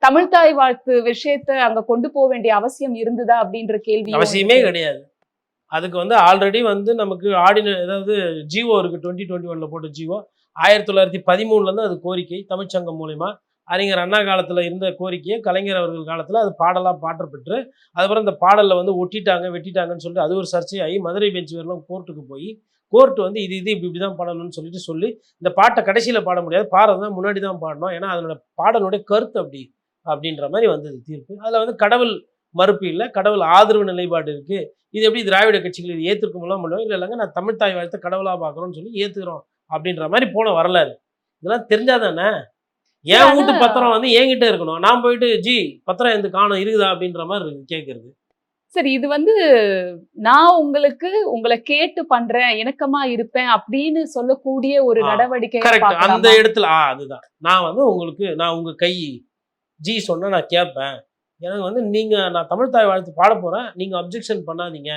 தமிழ் தாய் வாழ்த்து விஷயத்த அங்க கொண்டு போக வேண்டிய அவசியம் இருந்ததா அப்படின்ற கேள்வி அவசியமே கிடையாது. அதுக்கு வந்து ஆல்ரெடி வந்து நமக்கு அதாவது ஜிஓ இருக்கு, 2021 போட்ட ஜிஓ 1913 அது கோரிக்கை தமிழ்ச்சங்கம் மூலயமா அறிஞர் அண்ணா காலத்தில் இருந்த கோரிக்கையை கலைஞர் அவர்கள் காலத்தில் அது பாடலாக பாற்றப்பட்டு அதுக்கப்புறம் இந்த பாடலில் வந்து ஒட்டிட்டாங்க வெட்டிட்டாங்கன்னு சொல்லிட்டு அது ஒரு சர்ச்சையாகி மதுரை பெஞ்ச் வரலாம் கோர்ட்டுக்கு போய் கோர்ட் வந்து இது இப்படி தான் பாடணும்னு சொல்லி இந்த பாட்டை கடைசியில் பாட முடியாது, பாடுறது தான் முன்னாடி தான் பாடணும், ஏன்னா அதனோட பாடலுடைய கருத்து அப்படின்ற மாதிரி வந்தது தீர்ப்பு. அதில் வந்து கடவுள் மறுப்பு இல்லை, கடவுள் ஆதரவு நிலைப்பாடு இருக்குது. இது எப்படி திராவிட கட்சிகள் இது ஏற்றுக்குமெல்லாம் முடியும், இல்லை இல்லைங்க நான் தமிழ் தாய் வாழ்த்தை கடவுளாக பார்க்குறோன்னு சொல்லி ஏற்றுக்கிறோம் அப்படின்ற மாதிரி போன வரலாறு. இதெல்லாம் தெரிஞ்சாதானே என் வீட்டு பத்திரம் வந்து என்கிட்ட இருக்கணும், நான் போயிட்டு ஜி பத்திரம் எந்த காணும் இருக்குதா அப்படின்ற மாதிரி இருக்கு கேட்கறது. சரி, இது வந்து நான் உங்களை கேட்டு பண்றேன், இணக்கமா இருப்பேன் அப்படின்னு சொல்லக்கூடிய ஒரு நடவடிக்கை. அந்த இடத்துல அதுதான் நான் வந்து நான் உங்க கை ஜி சொன்னா நான் கேட்பேன். எனக்கு வந்து நான் தமிழ் தாய் வாழ்த்து பாட போறேன், நீங்க அப்ஜெக்ஷன் பண்ணாதீங்க